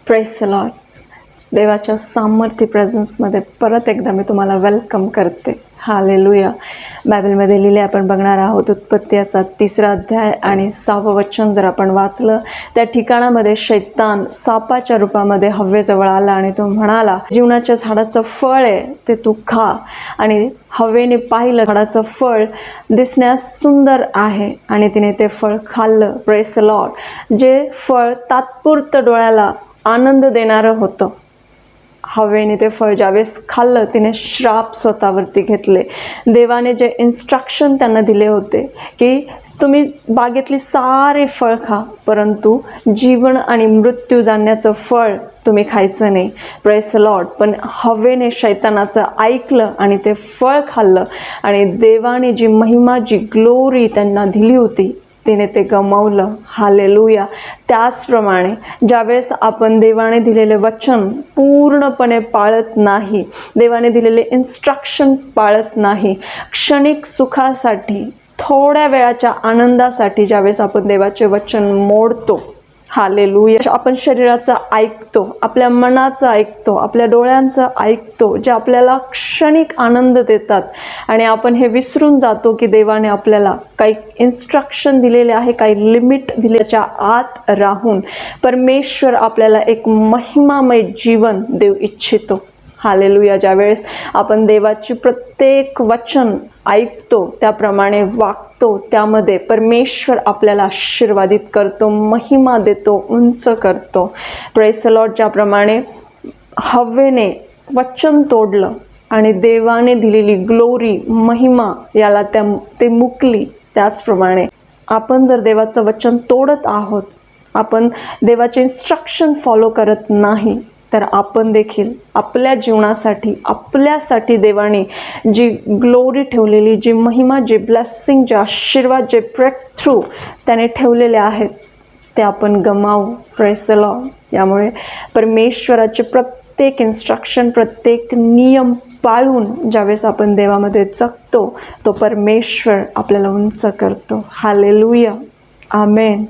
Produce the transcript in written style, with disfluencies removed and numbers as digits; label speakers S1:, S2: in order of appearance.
S1: Praise the Lord. देवाच्या सामर्थ्य प्रेझेन्समध्ये परत एकदा मी तुम्हाला वेलकम करते. हालेलुया. बायबलमध्ये लिहिले आपण बघणार आहोत उत्पत्तीचा 3रा अध्याय आणि 6वं वचन. जर आपण वाचलं त्या ठिकाणामध्ये शैतान सापाच्या रूपामध्ये हव्वेजवळ आला आणि तो म्हणाला, जीवनाच्या झाडाचं फळ आहे ते तू खा. आणि हव्वेने पाहिलं झाडाचं फळ दिसण्यास सुंदर आहे आणि तिने ते फळ खाल्लं. Praise the Lord. जे फळ तात्पुरतं डोळ्याला आनंद देणारं होतं, हवेने ते फळ ज्यावेळेस खाल्लं तिने श्राप स्वतःवरती घेतले. देवाने जे इन्स्ट्रक्शन त्यांना दिले होते की तुम्ही बागेतली सारे फळ खा, परंतु जीवन आणि मृत्यू जाणण्याचं फळ तुम्ही खायचं नाही. Praise the Lord. पण हवेने शैतानाचं ऐकलं आणि ते फळ खाल्लं आणि देवाने जी महिमा, जी ग्लोरी त्यांना दिली होती तिने ते गमावलं. हालेलुया. त्याचप्रमाणे ज्यावेळेस आपण देवाने दिलेले वचन पूर्णपणे पाळत नाही, देवाने दिलेले इन्स्ट्रक्शन पाळत नाही, क्षणिक सुखासाठी, थोड्या वेळाच्या आनंदासाठी ज्यावेळेस आपण देवाचे वचन मोडतो, हालेलुया, आपण शरीराचं ऐकतो, आपल्या मनाचं ऐकतो, आपल्या डोळ्यांचं ऐकतो, जे आपल्याला क्षणिक आनंद देतात, आणि आपण हे विसरून जातो की देवाने आपल्याला काही इन्स्ट्रक्शन दिलेले आहे, काही लिमिट दिल्याच्या आत राहून परमेश्वर आपल्याला एक महिमामय जीवन देऊ इच्छितो. हालेलुया. ज्यावेळेस आपण देवाची प्रत्येक वचन ऐकतो, त्याप्रमाणे वागतो, त्यामध्ये परमेश्वर आपल्याला आशीर्वादित करतो, महिमा देतो, उंच करतो. Praise the Lord. ज्याप्रमाणे हव्वेने वचन तोडलं आणि देवाने दिलेली ग्लोरी, महिमा याला ते मुकली, त्याचप्रमाणे आपण जर देवाचं वचन तोडत आहोत, आपण देवाचे इन्स्ट्रक्शन फॉलो करत नाही, तर आपण देखील आपल्या जीवनासाठी, आपल्यासाठी देवाने जी ग्लोरी ठेवलेली, जी महिमा, जे ब्लेसिंग, जे आशीर्वाद, जे ब्रेक थ्रू त्याने ठेवलेले आहेत ते आपण गमावू. Praise the Lord. यामुळे परमेश्वराचे प्रत्येक इन्स्ट्रक्शन, प्रत्येक नियम पाळून ज्यावेळेस आपण देवामध्ये जगतो, तो परमेश्वर आपल्याला उंच करतो. हालेलुया. आमेन.